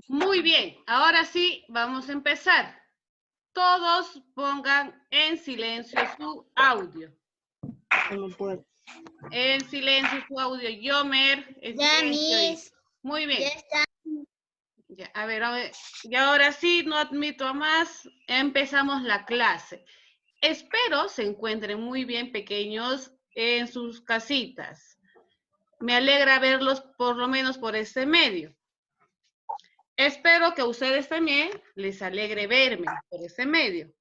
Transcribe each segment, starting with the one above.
Muy bien, ahora sí, vamos a empezar. Todos pongan en silencio su audio. No puedo. En silencio su audio. Yomer, en Ya, silencio. Miss. Muy bien. Ya está. Ya, a ver, y ahora sí, no admito a más. Empezamos la clase. Espero se encuentren muy bien pequeños en sus casitas. Me alegra verlos por lo menos por este medio. Espero que a ustedes también les alegre verme por este medio.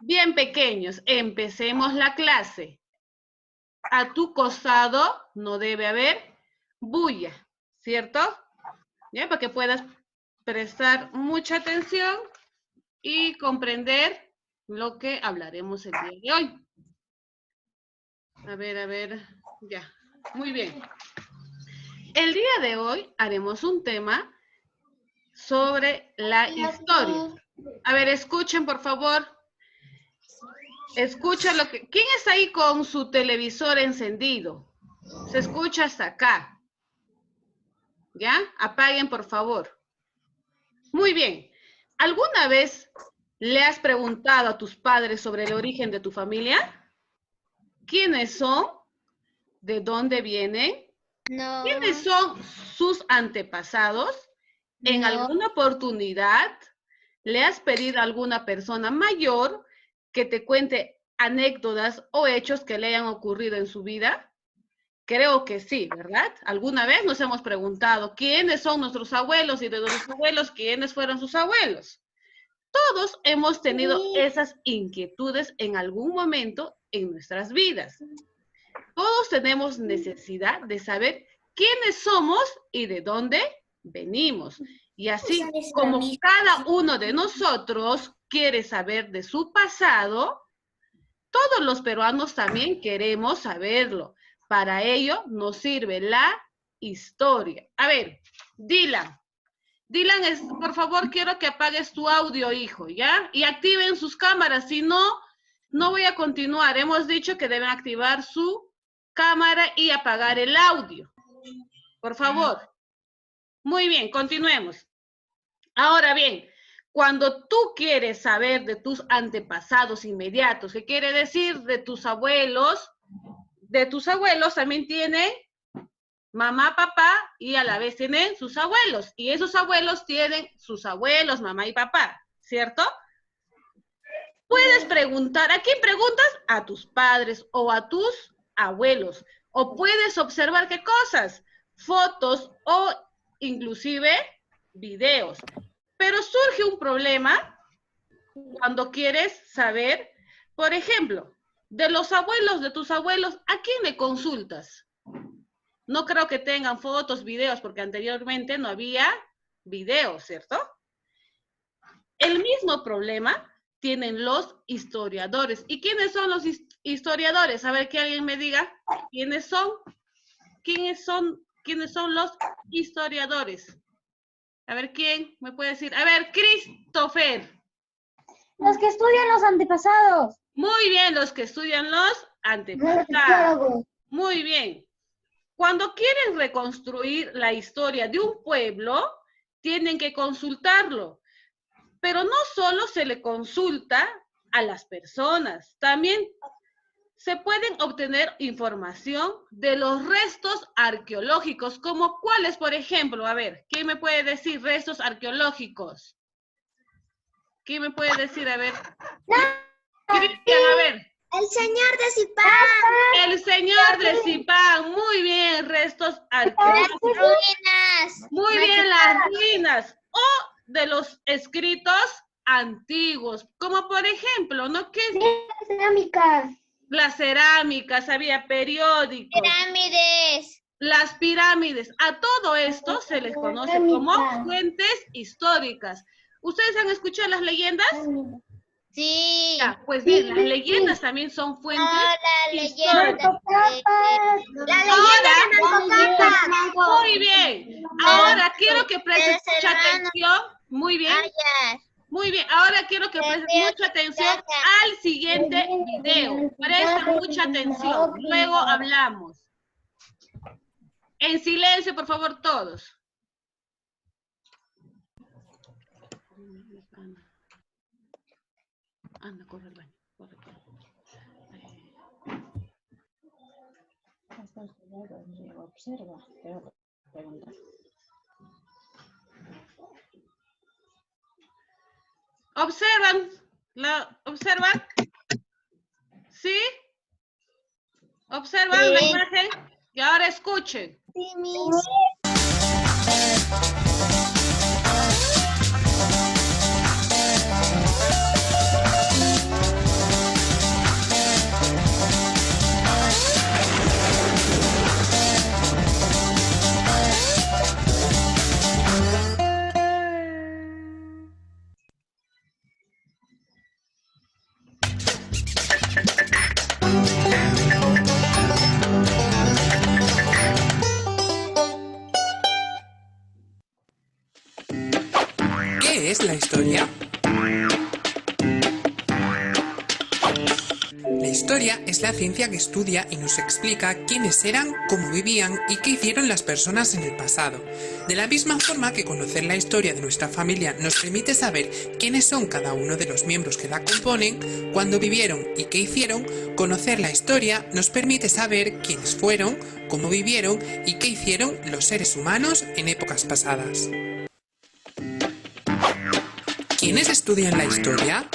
Bien pequeños, empecemos la clase. A tu costado no debe haber bulla, ¿cierto? ¿Ya? Para que puedas prestar mucha atención y comprender lo que hablaremos el día de hoy. A ver, ya. Muy bien. El día de hoy haremos un tema sobre la historia. A ver, escuchen, por favor. Escucha lo que... ¿Quién está ahí con su televisor encendido? Se escucha hasta acá. ¿Ya? Apaguen, por favor. Muy bien. ¿Alguna vez le has preguntado a tus padres sobre el origen de tu familia? ¿Quiénes son? ¿De dónde vienen? No. ¿Quiénes son sus antepasados? ¿En No. alguna oportunidad le has pedido a alguna persona mayor que te cuente anécdotas o hechos que le hayan ocurrido en su vida? Creo que sí, ¿verdad? Alguna vez nos hemos preguntado quiénes son nuestros abuelos y de nuestros abuelos, quiénes fueron sus abuelos. Todos hemos tenido esas inquietudes en algún momento en nuestras vidas. Todos tenemos necesidad de saber quiénes somos y de dónde venimos. Y así como cada uno de nosotros quiere saber de su pasado, todos los peruanos también queremos saberlo. Para ello nos sirve la historia. A ver, Dylan. Dylan, por favor, quiero que apagues tu audio, hijo, ¿ya? Y activen sus cámaras, si no, no voy a continuar. Hemos dicho que deben activar su cámara y apagar el audio. Por favor. Muy bien, continuemos. Ahora bien, cuando tú quieres saber de tus antepasados inmediatos, ¿qué quiere decir? De tus abuelos también tienen mamá, papá, y a la vez tienen sus abuelos. Y esos abuelos tienen sus abuelos, mamá y papá, ¿cierto? Puedes preguntar, ¿a quién preguntas? A tus padres o a tus abuelos. O puedes observar qué cosas, fotos o inclusive videos. Pero surge un problema cuando quieres saber, por ejemplo, de los abuelos de tus abuelos, ¿a quién le consultas? No creo que tengan fotos, videos, porque anteriormente no había videos, ¿cierto? El mismo problema tienen los historiadores. ¿Y quiénes son los historiadores? A ver, que alguien me diga, ¿quiénes son? ¿Quiénes son los historiadores? A ver, ¿quién me puede decir? A ver, Christopher. Los que estudian los antepasados. Muy bien, los que estudian los antepasados. Muy bien. Cuando quieren reconstruir la historia de un pueblo, tienen que consultarlo. Pero no solo se le consulta a las personas, también se pueden obtener información de los restos arqueológicos, como cuáles, por ejemplo. A ver, ¿quién me puede decir restos arqueológicos? ¿Quién me puede decir? A ver. Cristian, a ver. El señor de Zipán. El señor de Zipán. Muy bien, restos arqueológicos. Las ruinas. Muy bien, las ruinas. O de los escritos antiguos, como por ejemplo, ¿no? ¿Qué? Cerámicas. Las cerámicas, había periódicos. Pirámides. Las pirámides. A todo esto se les conoce como fuentes históricas. ¿Ustedes han escuchado las leyendas? Sí. Ya, pues bien, las leyendas también son fuentes históricas. La leyenda de Manco Muy bien. Ahora quiero que presten mucha atención. Muy bien. Muy bien, ahora quiero que presten mucha atención al siguiente video. Presten mucha atención, luego hablamos. En silencio, por favor, todos. Anda, corre al baño. Corre, corre. Observa, tengo que preguntar. ¿Observan? ¿Sí? ¿Observan la imagen? Y ahora escuchen. Sí, Miss. ¿Qué es la historia? La historia es la ciencia que estudia y nos explica quiénes eran, cómo vivían y qué hicieron las personas en el pasado. De la misma forma que conocer la historia de nuestra familia nos permite saber quiénes son cada uno de los miembros que la componen, cuándo vivieron y qué hicieron, conocer la historia nos permite saber quiénes fueron, cómo vivieron y qué hicieron los seres humanos en épocas pasadas. ¿Quiénes estudian la historia?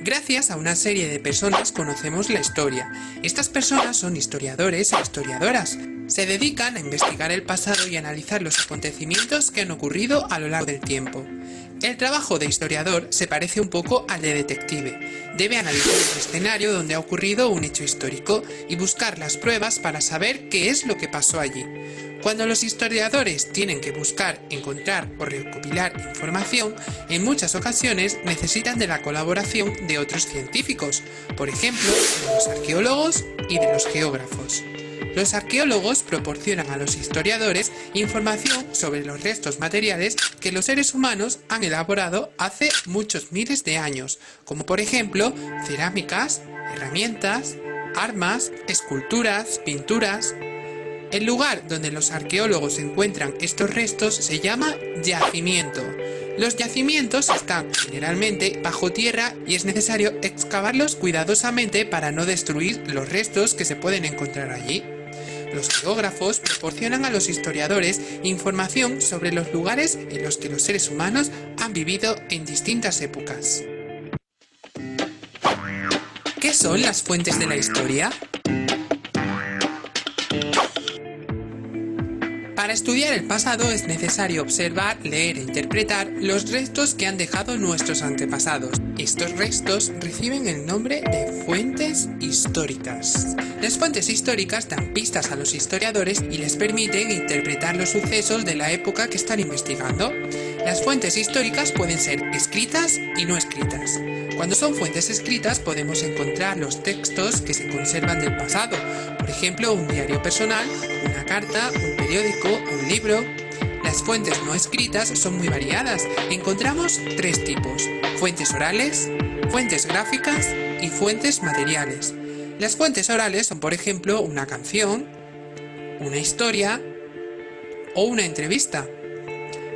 Gracias a una serie de personas conocemos la historia. Estas personas son historiadores e historiadoras. Se dedican a investigar el pasado y analizar los acontecimientos que han ocurrido a lo largo del tiempo. El trabajo de historiador se parece un poco al de detective. Debe analizar el escenario donde ha ocurrido un hecho histórico y buscar las pruebas para saber qué es lo que pasó allí. Cuando los historiadores tienen que buscar, encontrar o recopilar información, en muchas ocasiones necesitan de la colaboración de otros científicos, por ejemplo, de los arqueólogos y de los geógrafos. Los arqueólogos proporcionan a los historiadores información sobre los restos materiales que los seres humanos han elaborado hace muchos miles de años, como por ejemplo cerámicas, herramientas, armas, esculturas, pinturas. El lugar donde los arqueólogos encuentran estos restos se llama yacimiento. Los yacimientos están generalmente bajo tierra y es necesario excavarlos cuidadosamente para no destruir los restos que se pueden encontrar allí. Los geógrafos proporcionan a los historiadores información sobre los lugares en los que los seres humanos han vivido en distintas épocas. ¿Qué son las fuentes de la historia? Para estudiar el pasado es necesario observar, leer e interpretar los restos que han dejado nuestros antepasados. Estos restos reciben el nombre de fuentes históricas. Las fuentes históricas dan pistas a los historiadores y les permiten interpretar los sucesos de la época que están investigando. Las fuentes históricas pueden ser escritas y no escritas. Cuando son fuentes escritas podemos encontrar los textos que se conservan del pasado, por ejemplo un diario personal, una carta, un periódico, un libro. Las fuentes no escritas son muy variadas. Encontramos tres tipos: fuentes orales, fuentes gráficas y fuentes materiales. Las fuentes orales son, por ejemplo, una canción, una historia o una entrevista.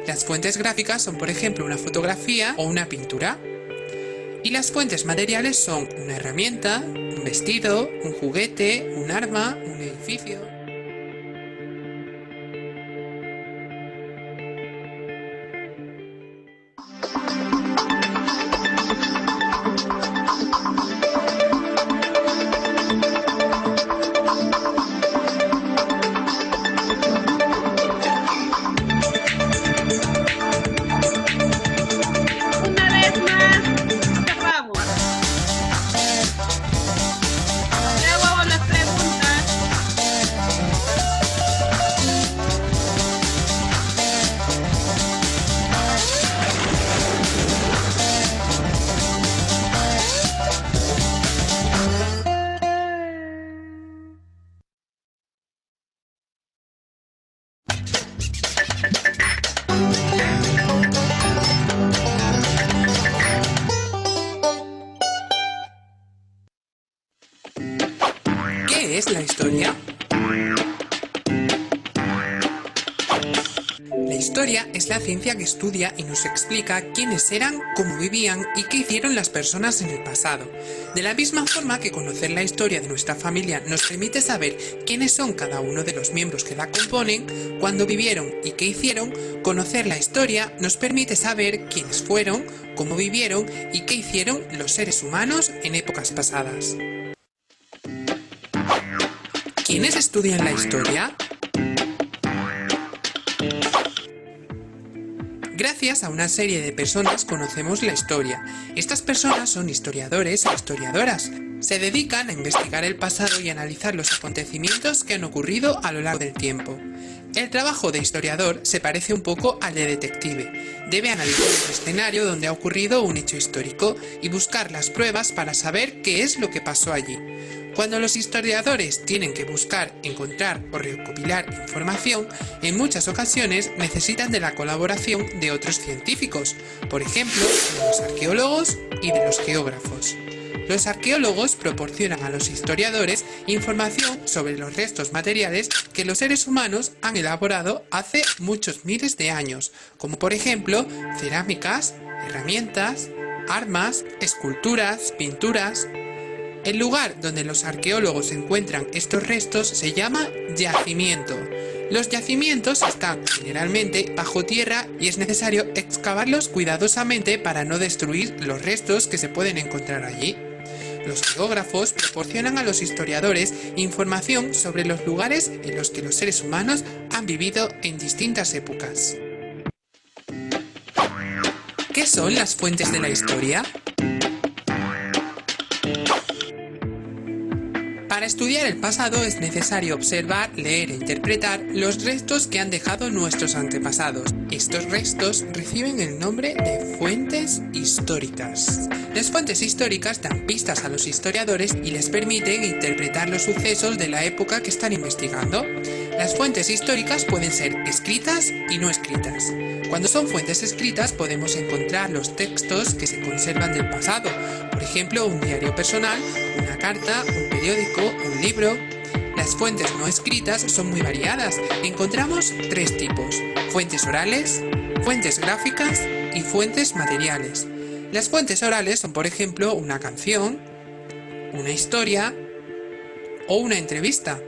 Las fuentes gráficas son, por ejemplo, una fotografía o una pintura. Y las fuentes materiales son una herramienta, un vestido, un juguete, un arma, un edificio. ¿Qué es la historia? La historia es la ciencia que estudia y nos explica quiénes eran, cómo vivían y qué hicieron las personas en el pasado. De la misma forma que conocer la historia de nuestra familia nos permite saber quiénes son cada uno de los miembros que la componen, cuándo vivieron y qué hicieron, conocer la historia nos permite saber quiénes fueron, cómo vivieron y qué hicieron los seres humanos en épocas pasadas. ¿Quiénes estudian la historia? Gracias a una serie de personas conocemos la historia. Estas personas son historiadores e historiadoras. Se dedican a investigar el pasado y analizar los acontecimientos que han ocurrido a lo largo del tiempo. El trabajo de historiador se parece un poco al de detective. Debe analizar el escenario donde ha ocurrido un hecho histórico y buscar las pruebas para saber qué es lo que pasó allí. Cuando los historiadores tienen que buscar, encontrar o recopilar información, en muchas ocasiones necesitan de la colaboración de otros científicos, por ejemplo, de los arqueólogos y de los geógrafos. Los arqueólogos proporcionan a los historiadores información sobre los restos materiales que los seres humanos han elaborado hace muchos miles de años, como por ejemplo cerámicas, herramientas, armas, esculturas, pinturas. El lugar donde los arqueólogos encuentran estos restos se llama yacimiento. Los yacimientos están generalmente bajo tierra y es necesario excavarlos cuidadosamente para no destruir los restos que se pueden encontrar allí. Los geógrafos proporcionan a los historiadores información sobre los lugares en los que los seres humanos han vivido en distintas épocas. ¿Qué son las fuentes de la historia? Para estudiar el pasado es necesario observar, leer e interpretar los restos que han dejado nuestros antepasados. Estos restos reciben el nombre de fuentes históricas. Las fuentes históricas dan pistas a los historiadores y les permiten interpretar los sucesos de la época que están investigando. Las fuentes históricas pueden ser escritas y no escritas. Cuando son fuentes escritas podemos encontrar los textos que se conservan del pasado, por ejemplo un diario personal, una carta, un periódico, un libro. Las fuentes no escritas son muy variadas. Encontramos tres tipos: fuentes orales, fuentes gráficas y fuentes materiales. Las fuentes orales son, por ejemplo, una canción, una historia o una entrevista.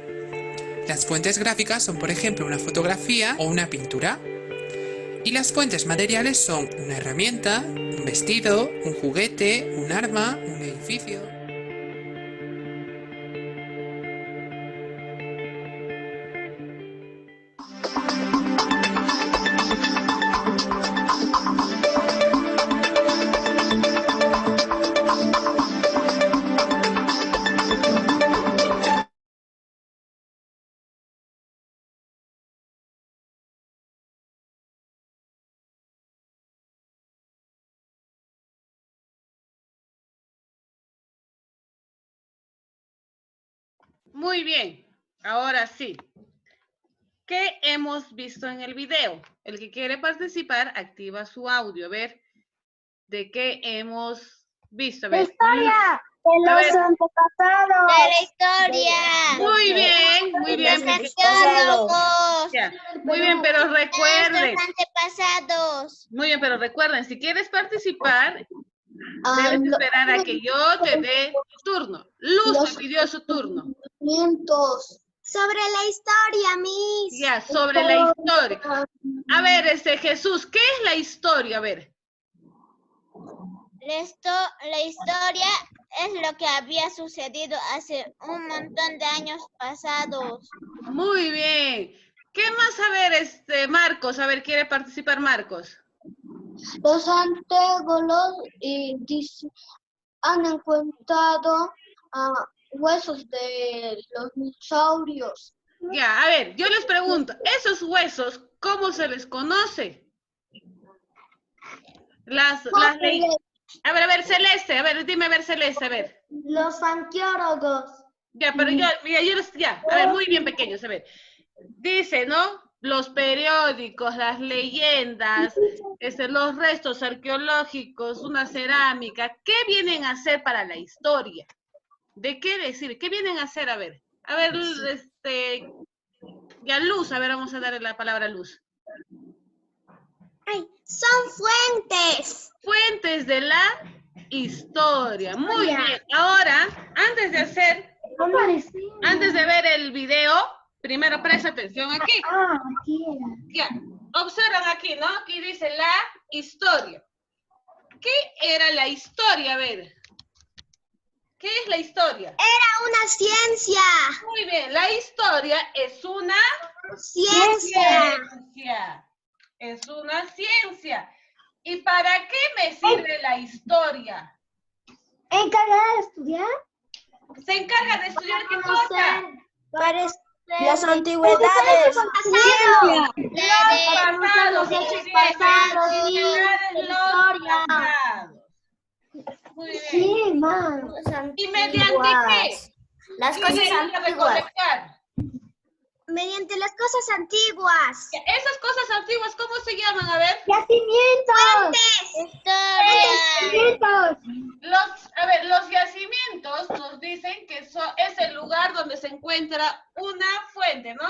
Las fuentes gráficas son, por ejemplo, una fotografía o una pintura. Y las fuentes materiales son una herramienta, un vestido, un juguete, un arma, un edificio. Muy bien, ahora sí. ¿Qué hemos visto en el video? El que quiere participar, activa su audio. A ver, ¿de qué hemos visto? A ver. Historia de los antepasados. De la historia. Muy bien, muy bien. Los arqueólogos. Ya, muy bien, pero recuerden. Los antepasados. Muy bien, pero recuerden, si quieres participar, debes esperar a que yo te dé tu turno. Luz me pidió su turno. Sobre la historia, Miss. Ya, sobre la historia. A ver, Jesús, ¿qué es la historia? A ver. La historia es lo que había sucedido hace un montón de años pasados. Muy bien. ¿Qué más? A ver, Marcos, a ver, ¿quiere participar Marcos? Los antiguos han encontrado huesos de los dinosaurios. Ya, a ver, yo les pregunto, ¿esos huesos cómo se les conoce? A ver, Celeste, a ver, dime, a ver, Celeste, a ver. Los arqueólogos. Ya, pero ya, a ver, muy bien pequeños, a ver. Dice, ¿no? Los periódicos, las leyendas, los restos arqueológicos, una cerámica, ¿qué vienen a hacer para la historia? ¿De qué decir? ¿Qué vienen a hacer? A ver, A ver, ya Luz, a ver, vamos a darle la palabra a Luz. Ay, son fuentes. Fuentes de la historia. Muy bien. Ahora, antes de ver el video, primero presta atención aquí. Ah, aquí era. Ya, observan aquí, ¿no? Aquí dice la historia. ¿Qué era la historia? A ver. ¿Qué es la historia? Era una ciencia. Muy bien, la historia es una Ciencia. ciencia. Es una ciencia. ¿Y para qué me sirve la historia? ¿Encargada de estudiar? Se encarga de estudiar qué cosa. Para las antigüedades. Los pasados. Muy bien. Sí, ma. ¿Y mediante qué? Las ¿Qué se cosas iba a antiguas. recolectar? Mediante las cosas antiguas. Esas cosas antiguas, ¿cómo se llaman? A ver. ¡Yacimientos! ¡Yacimientos! Los yacimientos nos dicen que es el lugar donde se encuentra una fuente, ¿no?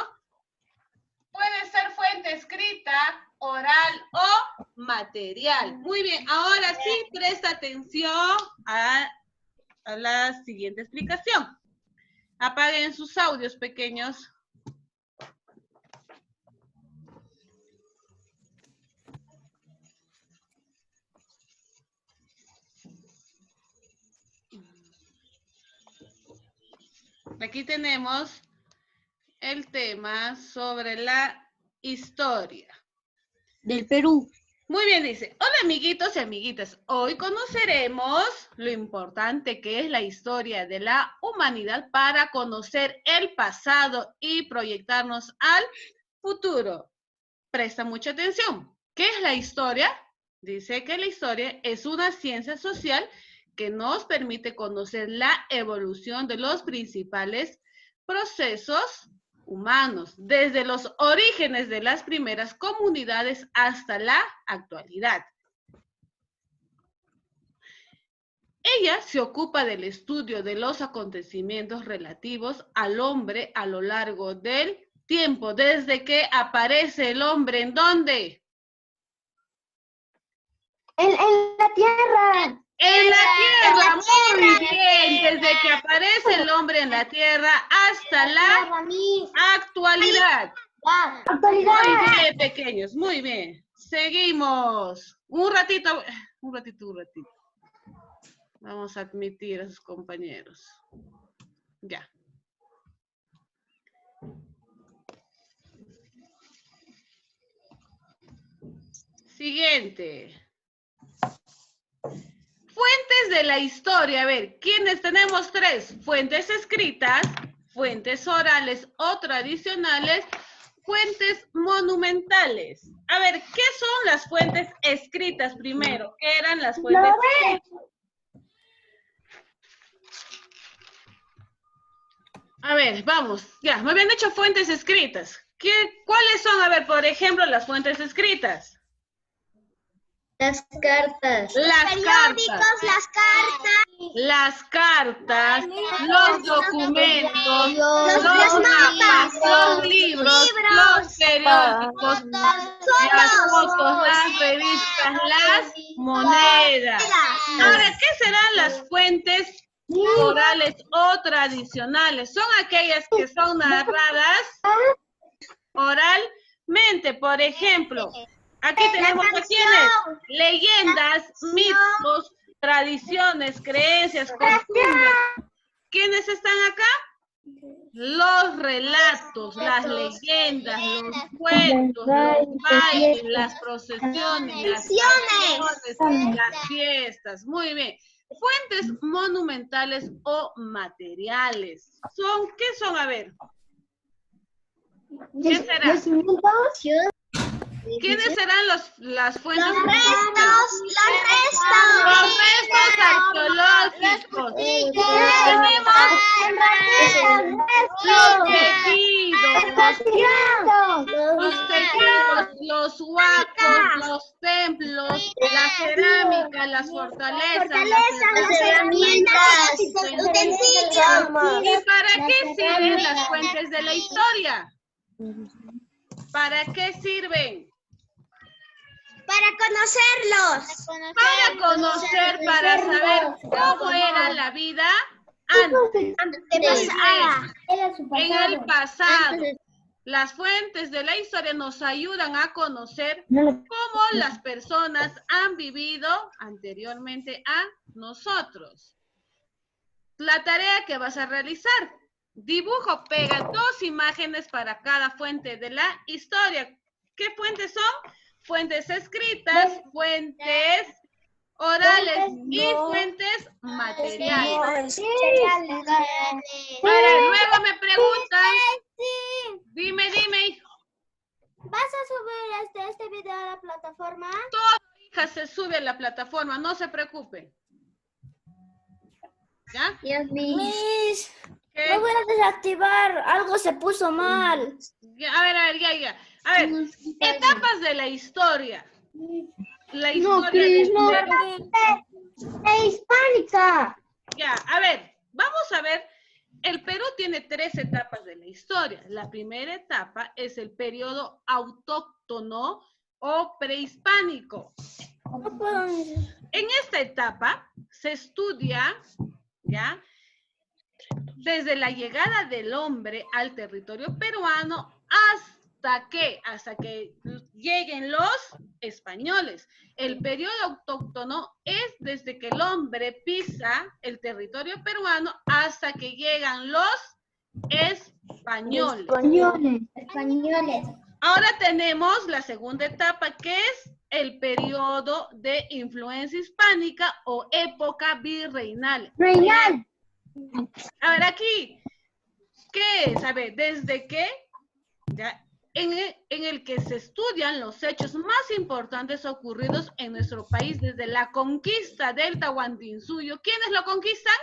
Puede ser fuente escrita, oral o material. Muy bien, ahora sí presta atención a la siguiente explicación. Apaguen sus audios pequeños. Aquí tenemos el tema sobre la historia Del Perú. Muy bien, dice. Hola, amiguitos y amiguitas. Hoy conoceremos lo importante que es la historia de la humanidad para conocer el pasado y proyectarnos al futuro. Presta mucha atención. ¿Qué es la historia? Dice que la historia es una ciencia social que nos permite conocer la evolución de los principales procesos humanos, desde los orígenes de las primeras comunidades hasta la actualidad. Ella se ocupa del estudio de los acontecimientos relativos al hombre a lo largo del tiempo, desde que aparece el hombre, ¿en dónde? En la tierra. En la tierra, muy bien, desde que aparece el hombre en la tierra hasta la actualidad. Actualidad. Muy bien, pequeños, muy bien. Seguimos. Un ratito. Vamos a admitir a sus compañeros. Ya. Siguiente. Fuentes de la historia. A ver, ¿quiénes tenemos? Tres. Fuentes escritas, fuentes orales o tradicionales, fuentes monumentales. A ver, ¿qué son las fuentes escritas primero? ¿Qué eran las fuentes escritas? A ver, vamos. Ya, me habían dicho fuentes escritas. ¿Cuáles son? A ver, por ejemplo, las fuentes escritas. Las cartas. Las cartas, los documentos, los mapas, los libros, los periódicos, las fotos, las revistas, las monedas. Ahora, ¿qué serán las fuentes orales o tradicionales? Son aquellas que son narradas oralmente. Por ejemplo, aquí tenemos a quienes, leyendas, mitos, tradiciones, creencias, costumbres. ¿Quiénes están acá? Los relatos, las leyendas, los cuentos, los bailes, las procesiones, las canciones, las fiestas. Muy bien. Fuentes monumentales o materiales. ¿Qué son? A ver. ¿Qué será? ¿Quiénes serán las fuentes? Los restos arqueológicos. Tenemos los tejidos, los huacos, los templos, la cerámica, las fortalezas, Las herramientas, utensilios. ¿Y para qué sirven las fuentes de la historia? ¿Para qué sirven? Para conocerlos. Para conocer, Para saber cómo era la vida antes, en el pasado. Las fuentes de la historia nos ayudan a conocer cómo las personas han vivido anteriormente a nosotros. La tarea que vas a realizar: dibujo, pega 2 imágenes para cada fuente de la historia. ¿Qué fuentes son? Fuentes escritas, fuentes orales y fuentes materiales. Ahora, luego me preguntan, dime, hijo. ¿Vas a subir este video a la plataforma? Hija, se sube a la plataforma, no se preocupe. ¿Ya? Miss, ¿Qué? no voy a desactivar. Algo se puso mal. A ver, ya. A ver, etapas de la historia. La historia Hispánica. Ya, a ver, vamos a ver. El Perú tiene 3 etapas de la historia. La primera etapa es el periodo autóctono o prehispánico. En esta etapa se estudia, ¿ya?, desde la llegada del hombre al territorio peruano hasta que lleguen los españoles. El periodo autóctono es desde que el hombre pisa el territorio peruano hasta que llegan los españoles. Españoles. Ahora tenemos la segunda etapa, que es el periodo de influencia hispánica o época virreinal. Reinal. A ver, aquí, ¿qué es? A ver, desde que, ya, en el que se estudian los hechos más importantes ocurridos en nuestro país desde la conquista del Tahuantinsuyo. ¿Quiénes lo conquistan?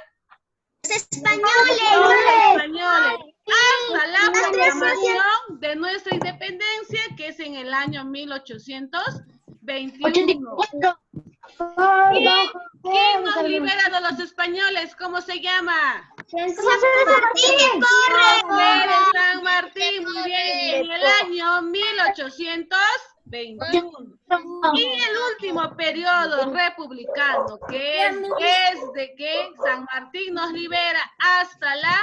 Los españoles. Los españoles. Hasta la proclamación de nuestra independencia, que es en el año 1821. ¿Quién nos libera de los españoles? ¿Cómo se llama? San Martín, muy bien, en el año 1821. Y el último periodo republicano, que es desde que San Martín nos libera hasta la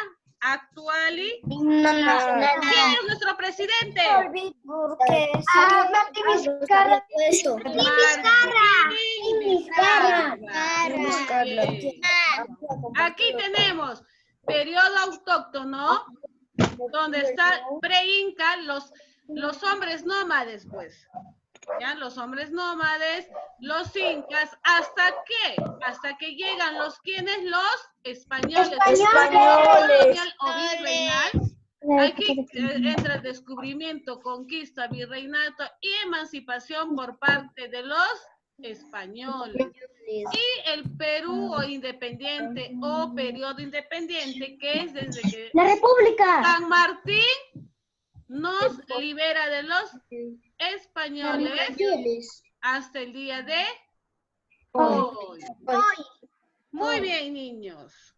actualidad. ¿Quién es nuestro presidente? Martín Vizcarra. Aquí tenemos periodo autóctono, donde está pre-inca, los hombres nómades, pues. ¿Ya? Los hombres nómades, los incas, ¿hasta qué? Hasta que llegan los españoles. Colonial o virreinal. Aquí entra el descubrimiento, conquista, virreinato y emancipación por parte de los españoles. Y el Perú o independiente o periodo independiente, que es desde que La República. San Martín nos libera de los españoles hasta el día de hoy. Muy bien, niños.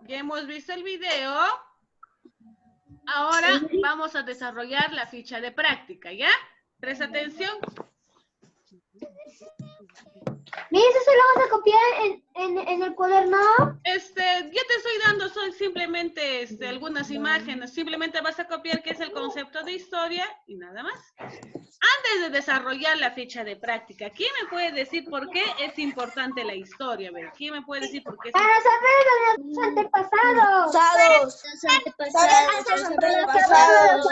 Ya hemos visto el video. Ahora vamos a desarrollar la ficha de práctica, ¿ya? Presta atención. Mira, ¿eso se lo vas a copiar en el cuaderno? Yo te estoy dando son simplemente algunas imágenes. Simplemente vas a copiar qué es el concepto de historia y nada más. Antes de desarrollar la ficha de práctica, ¿quién me puede decir por qué es importante la historia? A ver, ¿quién me puede decir por qué es Para saber de los antepasados.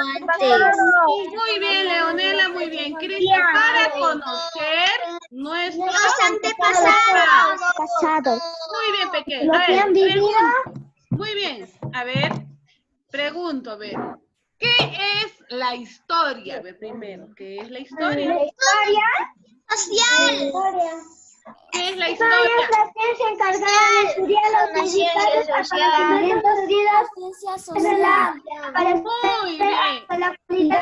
Muy bien, Leonela, muy bien. Cristian, para conocer nuestros Antepasados. Muy bien, pequeño. Lo que han vivido. Muy bien. A ver, pregunto, a ver. ¿Qué es la historia? A ver, primero, ¿qué es la historia? La historia social. ¿Qué es la es la ciencia encargada de estudiar los principales acontecimientos Muy bien. para la Es una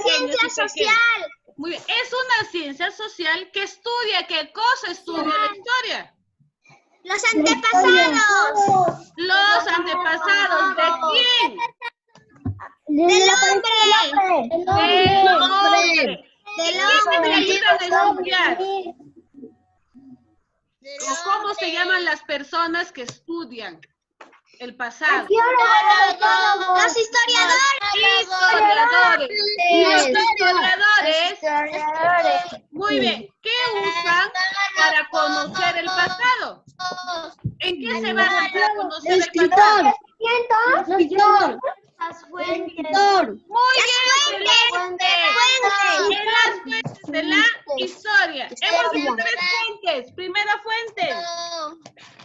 ciencia social. Muy bien. Es una ciencia social que estudia, ¿qué cosa estudia la historia? Los antepasados. Los antepasados. ¿De quién? Del hombre. Del hombre. Del ¿Qué necesitan hombre. estudiar? ¿O cómo se llaman las personas que estudian el pasado? Los historiadores. Los historiadores. Muy bien. ¿Qué usan para conocer el pasado? ¿En qué se basan para conocer el pasado? Muy bien, excelente. En las fuentes de la historia. Hemos visto 3 fuentes. Primera fuente.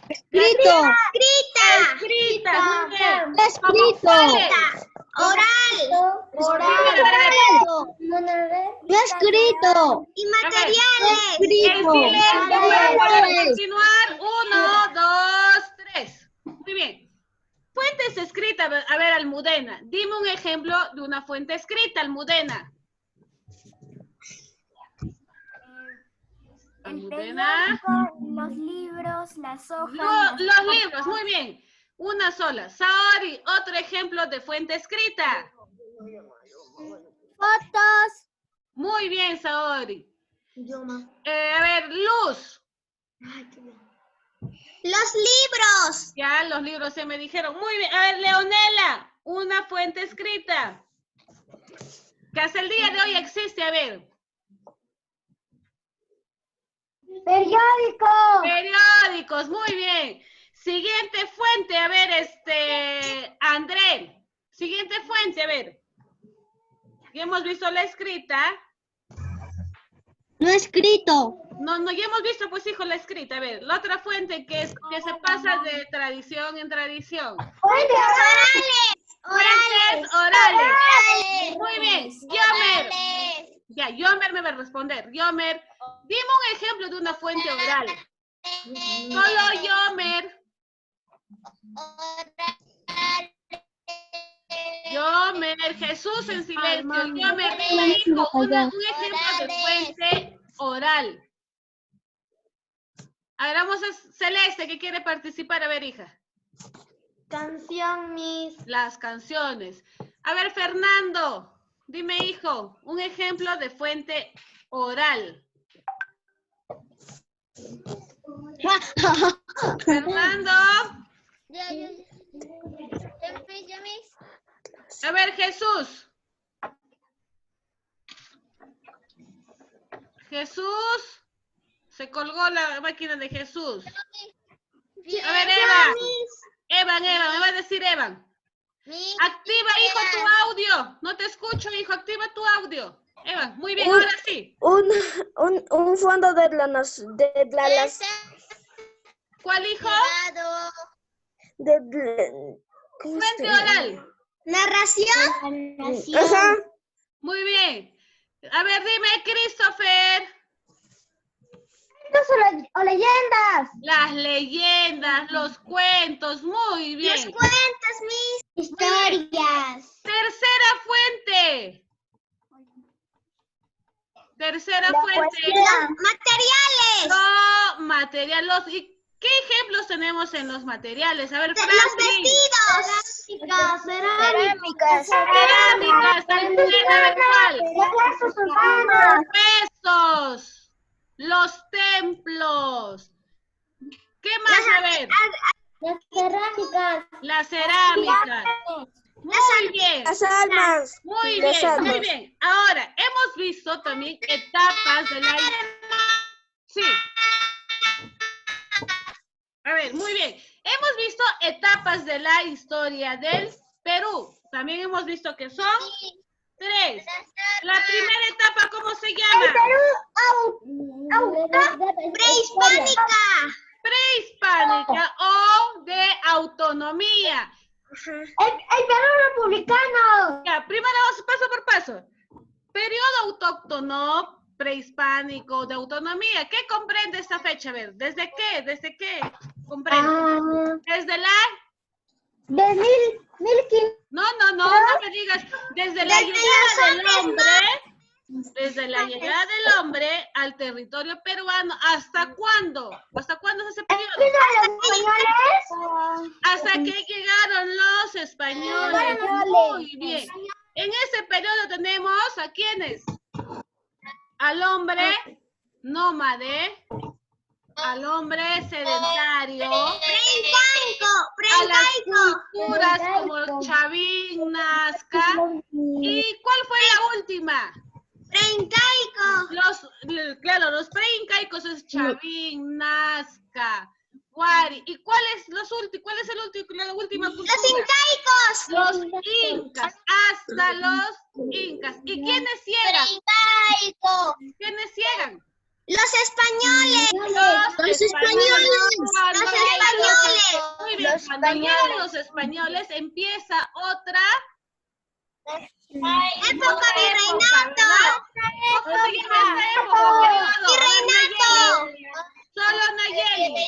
Escrita. Muy bien. ¿Cuáles? Oral. Y materiales. En silencio para continuar. 1, 2, 3. Muy bien. Fuentes escritas. A ver, Almudena. Dime un ejemplo de una fuente escrita, Almudena. Almudena. Los libros, las hojas. Los libros, muy bien. Una sola. Saori, otro ejemplo de fuente escrita. Fotos. Muy bien, Saori. A ver, Luz. Los libros. Ya, los libros se me dijeron. Muy bien. A ver, Leonela, una fuente escrita. Que hasta el día de hoy existe, a ver. Periódicos, muy bien. Siguiente fuente, a ver, André. Siguiente fuente, a ver. Ya hemos visto la escrita. No escrito. No, ya hemos visto, pues, hijo, la escrita. A ver, la otra fuente que se pasa de tradición en tradición. Fuentes orales. Muy bien. Yomer. Ya, Yomer me va a responder. Yomer, dime un ejemplo de una fuente oral. Solo Yomer. Yomer, Jesús en silencio. Yomer, dime, hijo, un ejemplo de fuente oral. A ver, vamos a Celeste, que quiere participar. A ver, hija. Canción, Miss. Las canciones. A ver, Fernando, dime, hijo, un ejemplo de fuente oral. Fernando. A ver, Jesús. Jesús. Se colgó la máquina de Jesús. A ver, Evan, me va a decir Evan. Activa, hijo, tu audio. No te escucho, hijo. Activa tu audio. Evan, muy bien, ahora sí. Un fondo de las... ¿Cuál, hijo? Fuente llama? oral. Narración. Ajá. Muy bien. A ver, dime, Christopher. O leyendas. Las leyendas, los cuentos, muy bien. Los cuentos, Miss. Historias. Tercera fuente. Tercera fuente. Materiales. No, material. ¿Y qué ejemplos tenemos en los materiales? A ver, Los Franklin. vestidos. Cerámicas. Cerámicas, Almudena, ¿cuál? Huesos. Los templos. ¿Qué más? A ver. Las cerámicas. Las cerámicas. Muy bien. Las almas. Muy Las bien, almas. muy bien. Ahora, hemos visto también etapas de la... Sí. A ver, muy bien. Hemos visto etapas de la historia del Perú. También hemos visto que son 3. La primera etapa, ¿cómo se llama? Prehispánica. Prehispánica o de autonomía. El Perú republicano. Ya, primero vamos paso por paso. Periodo autóctono, prehispánico, de autonomía. ¿Qué comprende esta fecha? A ver, ¿desde qué? ¿Desde qué comprende? ¿Desde la...? De 1500. No me digas. Desde la llegada del hombre Desde la llegada del hombre al territorio peruano, ¿hasta cuándo? ¿Hasta cuándo es ese periodo? Hasta que llegaron los españoles. Muy bien. En ese periodo tenemos ¿a quiénes? Al hombre nómade, al hombre sedentario, a las culturas como Chavín, Nazca. ¿Y cuál fue la última? Los preincaicos es Chavín, Nazca, Huari. ¿Y cuál es la última cultura? Los incaicos, hasta los incas. ¿Y quiénes llegan? ¿Quiénes llegan? Los españoles. Los españoles. Muy bien, cuando llegan los españoles empieza otra Época virreinato. ¿Cómo se llama esta época? Virreinato. Solo Nayeli.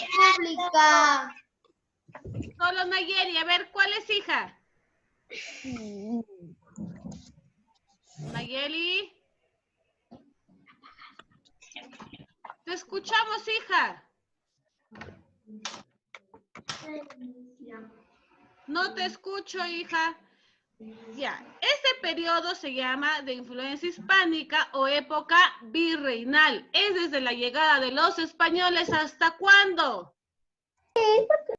Solo Nayeli. A ver, ¿cuál es, hija? Nayeli. Te escuchamos, hija. No te escucho, hija. Ya, este periodo se llama de influencia hispánica o época virreinal. Es desde la llegada de los españoles ¿hasta cuándo?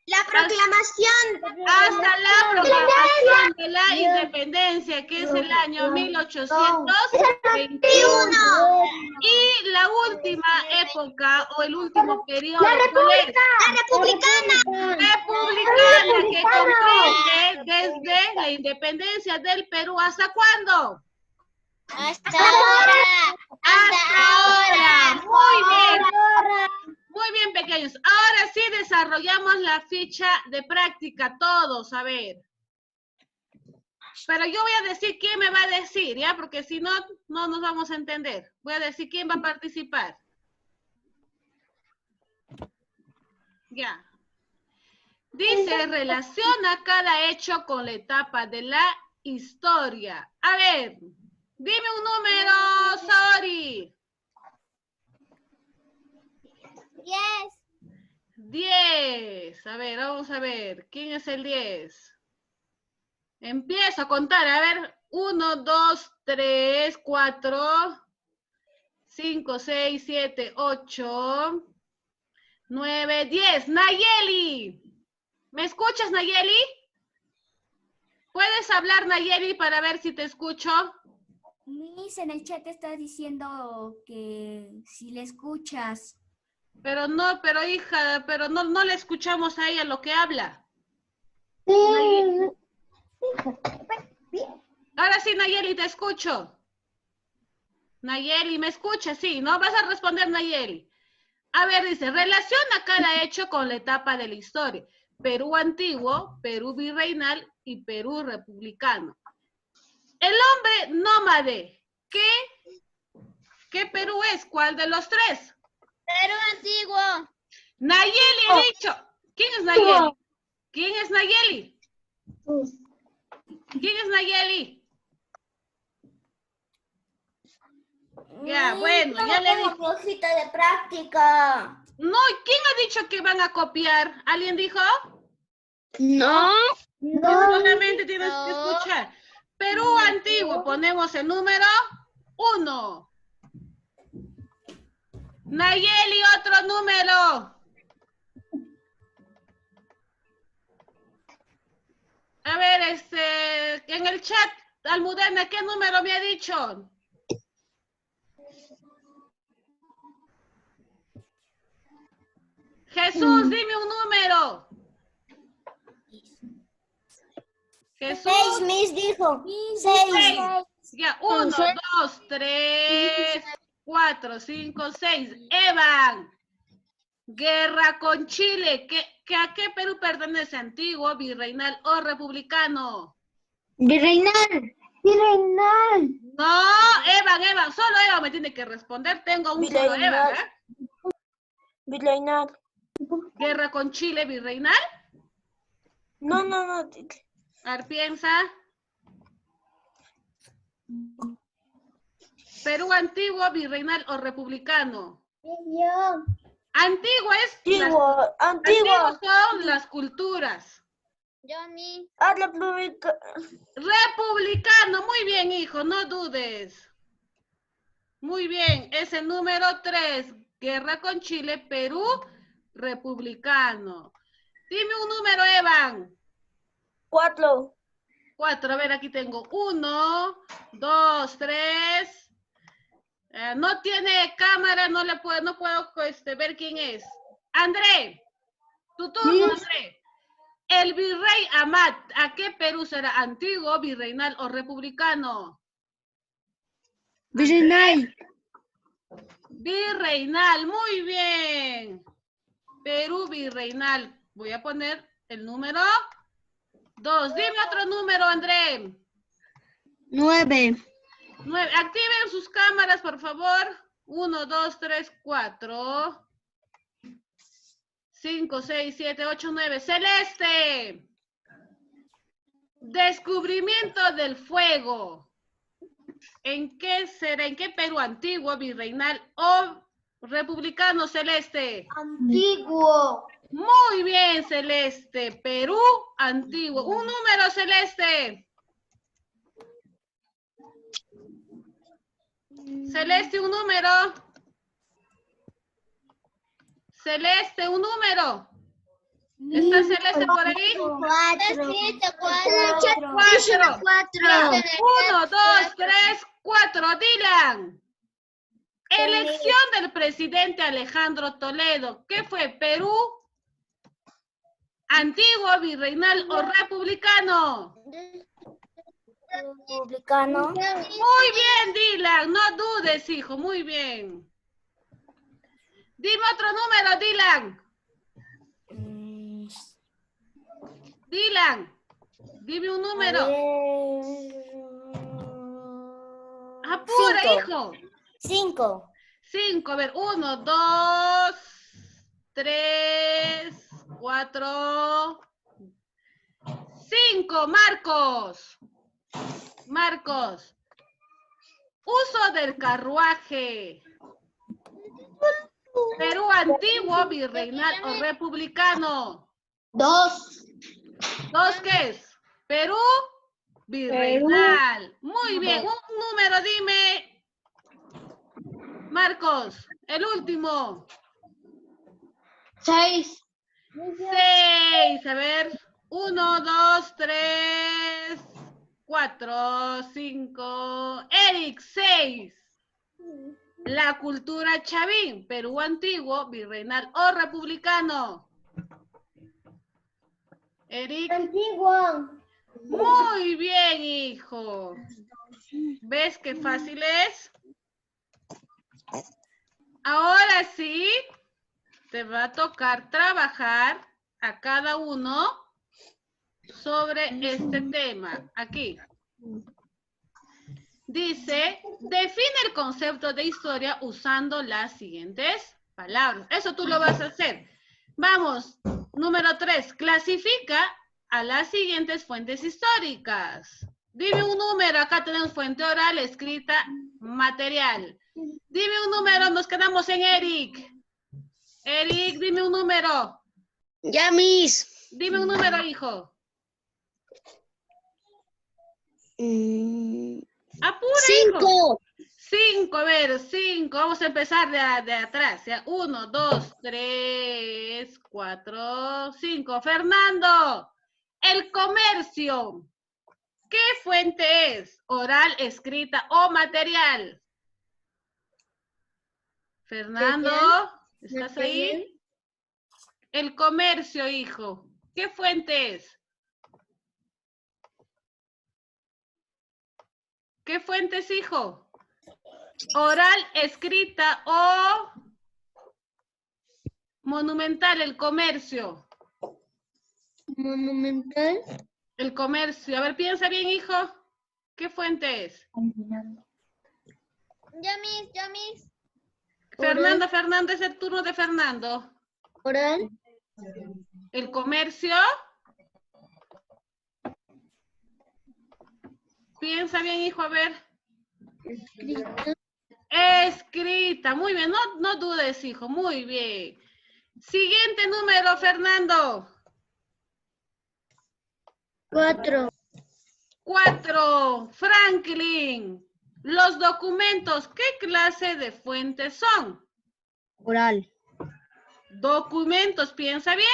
La proclamación. Hasta la proclamación de la independencia, que es el año 1821. Y la última época o el último periodo. La republicana. Republicana, que comprende desde la independencia del Perú. ¿Hasta cuándo? Hasta ahora. Muy bien. Muy bien, pequeños. Ahora sí desarrollamos la ficha de práctica todos, a ver. Pero yo voy a decir quién me va a decir, ¿ya? Porque si no, no nos vamos a entender. Voy a decir quién va a participar. Ya. Dice, relaciona cada hecho con la etapa de la historia. A ver, dime un número, Sori. 10. A ver, vamos a ver. ¿Quién es el 10? Empiezo a contar. A ver. 1, 2, 3, 4, 5, 6, 7, 8, 9, 10. Nayeli. ¿Me escuchas, Nayeli? ¿Puedes hablar, Nayeli, para ver si te escucho? Miss, en el chat está diciendo que si le escuchas. Pero no, hija, no le escuchamos a ella lo que habla. Ahora sí, Nayeli, te escucho. Nayeli, ¿me escuchas? Sí, ¿no? Vas a responder, Nayeli. A ver, dice, relaciona cada hecho con la etapa de la historia. Perú antiguo, Perú virreinal y Perú republicano. El hombre nómade, ¿qué Perú es? ¿Cuál de los tres? Perú antiguo. Nayeli ha dicho. ¿Quién es Nayeli? ¿Quién es Nayeli? ¿Quién es Nayeli? Ya, bueno, ya le dije. Hojita de práctica. No, ¿quién ha dicho que van a copiar? ¿Alguien dijo? No. Solamente tienes que escuchar. Perú antiguo, ponemos el número 1. Nayeli, otro número. A ver, en el chat, Almudena, ¿qué número me ha dicho? Jesús, dime un número. Jesús. 6, Miss dijo. 6. Ya, 1, 2, 3, 4, 5, 6. Evan. Guerra con Chile. ¿A qué Perú pertenece? ¿Antiguo, virreinal o republicano? Virreinal. No, Evan. Solo Evan me tiene que responder. Tengo un solo Evan, ¿eh? Virreinal. ¿Guerra con Chile, virreinal? No. A ver, piensa. ¿Perú antiguo, virreinal o republicano? Yo. Antiguo es... Antiguo. Antiguos son las culturas. Yo, Miss. Republicano, muy bien, hijo, no dudes. Muy bien, es el número 3. Guerra con Chile, Perú, republicano. Dime un número, Evan. 4. 4, a ver, aquí tengo 1, 2, 3. No tiene cámara, no puedo ver quién es. André, tu turno, André. El virrey Amat, ¿a qué Perú será? ¿Antiguo, virreinal o republicano? Virreinal. Virreinal, muy bien. Perú virreinal. Voy a poner el número 2. Dime otro número, André. 9. 9. Activen sus cámaras, por favor. 1, 2, 3, 4. 5, 6, 7, 8, 9. Celeste. Descubrimiento del fuego. ¿En qué será? ¿En qué Perú antiguo, virreinal o republicano, Celeste? Antiguo. Muy bien, Celeste. Perú antiguo. Un número, Celeste. Celeste, un número. Celeste, un número. ¿Está Celeste por ahí? 4. 4. 1, 2, 3, 4. Dylan. Elección del presidente Alejandro Toledo. ¿Qué fue? ¿Perú? ¿Antiguo, virreinal o republicano? Republicano. Muy bien, Dylan. No dudes, hijo. Muy bien. Dime otro número, Dylan. Dylan. Dime un número. Apura, hijo. 5. 5. A ver, 1, 2, 3, 4, 5. Marcos. Marcos. Uso del carruaje. Perú antiguo, virreinal o republicano. 2. 2, ¿qué es? Perú, virreinal. Muy bien. Un número, dime. Marcos, el último. 6. 6. A ver. 1, 2, 3, 4, 5. Eric, 6. La cultura chavín, Perú antiguo, virreinal o republicano. Eric. Antiguo. Muy bien, hijo. ¿Ves qué fácil es? Ahora sí, te va a tocar trabajar a cada uno sobre este tema. Aquí. Dice, define el concepto de historia usando las siguientes palabras. Eso tú lo vas a hacer. Vamos, número 3. Clasifica a las siguientes fuentes históricas. Dime un número. Acá tenemos fuente oral, escrita, material. Dime un número. Nos quedamos en Eric. Eric, dime un número. Ya, Miss. Dime un número, hijo. Apura, 5. 5, a ver, 5. Vamos a empezar de atrás. 1, 2, 3, 4, 5. Fernando, el comercio. ¿Qué fuente es? ¿Oral, escrita o material? Fernando, ¿estás ahí? El comercio, hijo. ¿Qué fuente es? ¿Qué fuente es, hijo? Oral, escrita o monumental, el comercio. Monumental. El comercio. A ver, piensa bien, hijo. ¿Qué fuente es? Yo, Miss. Fernando, es el turno de Fernando. Oral. El comercio. Piensa bien, hijo, a ver. Escrita. Escrita. Muy bien, no dudes, hijo. Muy bien. Siguiente número, Fernando. 4. 4. Franklin. Los documentos, ¿qué clase de fuentes son? Oral. Documentos, piensa bien.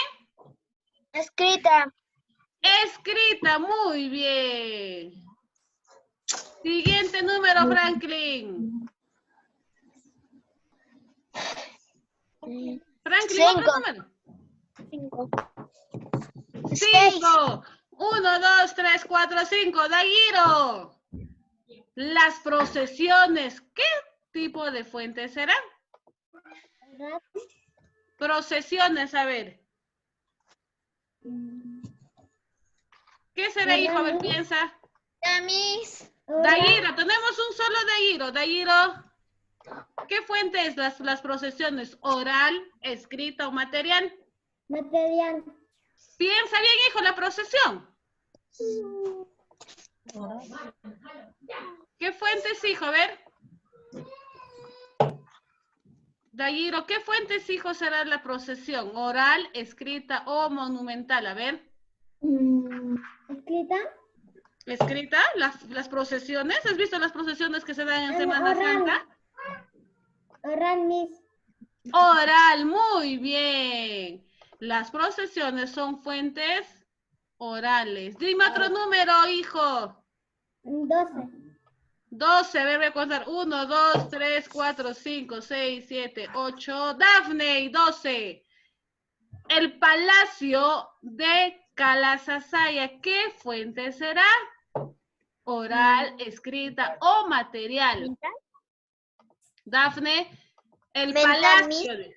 Escrita. Escrita, muy bien. Siguiente número, Franklin. Franklin, otro número. 5. 5. 1, 2, 3, 4, 5. Daguiro. Las procesiones, ¿qué tipo de fuentes serán? Procesiones, a ver. ¿Qué será, hijo? A ver, piensa. Tamis. Daguiro, tenemos un solo Daguiro. Daguiro, ¿qué fuente es las procesiones? ¿Oral, escrita o material? Material. Piensa bien, hijo, la procesión. ¿Qué fuentes, hijo? A ver. Daguiro, ¿qué fuentes, hijo, será la procesión? ¿Oral, escrita o monumental? A ver. Escrita. ¿Escrita? ¿Las procesiones? ¿Has visto las procesiones que se dan en Semana Oral. Santa? Oral, Miss. Oral, muy bien. Las procesiones son fuentes orales. Dime otro número, hijo. 12. 12, a ver, voy a contar. 1, 2, 3, 4, 5, 6, 7, 8. Dafne, 12. El Palacio de Calasasaya, ¿qué fuente será? Oral, escrita o material. Dafne, el Mental, Palacio de...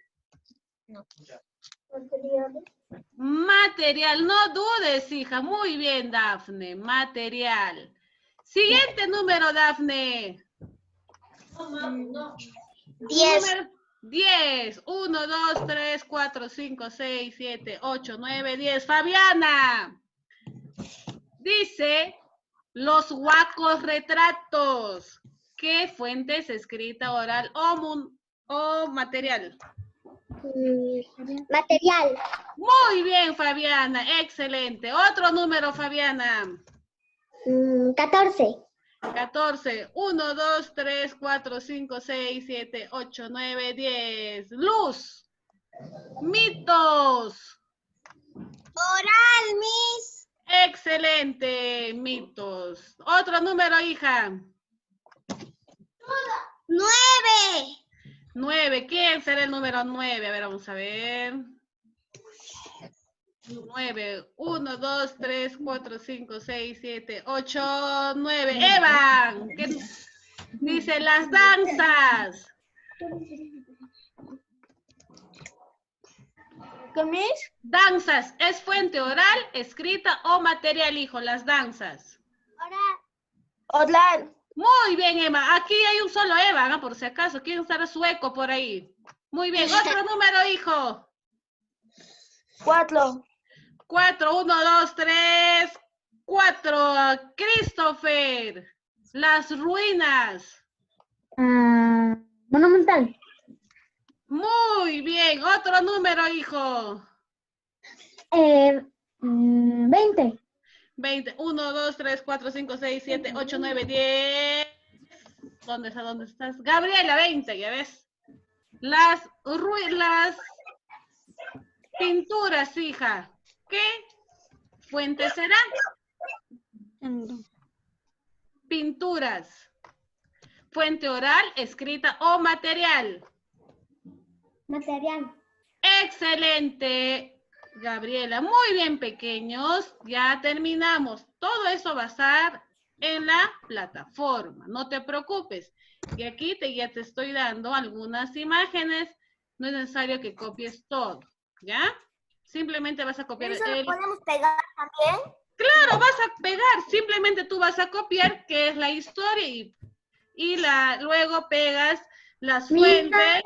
Material, no dudes, hija. Muy bien, Dafne. Material. Siguiente número, Dafne. 10. 10. 1, 2, 3, 4, 5, 6, 7, 8, 9, 10. Fabiana. Dice los huacos retratos. ¿Qué fuentes escrita, oral o material? Material. Muy bien, Fabiana. Excelente. Otro número, Fabiana. 14. 14. 1, 2, 3, 4, 5, 6, 7, 8, 9, 10. Luz. Mitos. Oral, Miss. Excelente. Mitos. Otro número, hija. 9. 9. ¿Quién será el número 9? A ver, vamos a ver. 9. 1, 2, 3, 4, 5, 6, 7, 8, 9. Evan. ¿Qué dice? Las danzas. ¿Qué, Miss? Danzas. ¿Es fuente oral, escrita o material, hijo? Las danzas. Oral. Muy bien, Emma. Aquí hay un solo Eva, ¿no? Por si acaso. ¿Quién estará sueco por ahí? Muy bien. Otro número, hijo. 4. 4. 1, 2, 3, 4. Christopher. Las ruinas. Monumental. Muy bien. Otro número, hijo. 20. 20. 1, 2, 3, 4, 5, 6, 7, 8, 9, 10. ¿Dónde está? ¿Dónde estás? Gabriela, 20, ya ves. Las pinturas, hija. ¿Qué fuente serán? Pinturas. Fuente oral, escrita o material. Material. Excelente, Gabriela. Muy bien, pequeños. Ya terminamos. Todo eso va a estar en la plataforma. No te preocupes. Y aquí ya te estoy dando algunas imágenes. No es necesario que copies todo. ¿Ya? Simplemente vas a copiar ¿Eso lo podemos pegar también? Claro, vas a pegar. Simplemente tú vas a copiar qué es la historia y luego pegas las fuentes.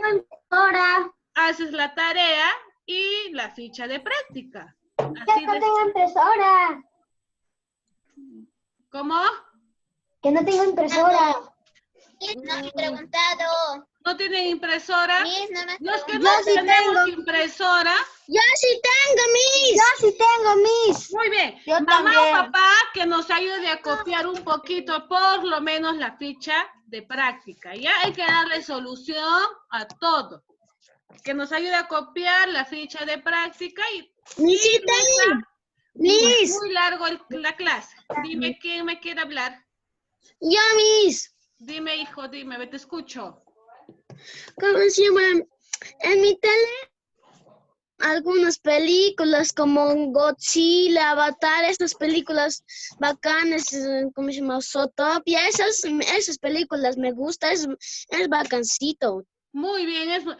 Ahora. Haces la tarea y la ficha de práctica. Que no tengo impresora. ¿Cómo? Que no tengo impresora. no me he preguntado. ¿No tienen impresora? Miss, no me has No es que preguntado. no tenemos impresora. Yo sí tengo, Miss. Yo sí tengo, Miss. Muy bien. Yo Mamá también. o papá que nos ayude a copiar un poquito, por lo menos la ficha de práctica. Ya hay que darle solución a todo. Que nos ayude a copiar la ficha de práctica y Misita, Miss. muy largo la clase. Dime quién me quiere hablar. Yo, Miss. Dime, hijo, dime, te escucho. ¿Cómo se llama? En mi tele, algunas películas como Godzilla, Avatar, estas películas bacanas, ¿cómo se llama? Zootopia, esas películas me gustan, es bacancito. Muy bien, espera.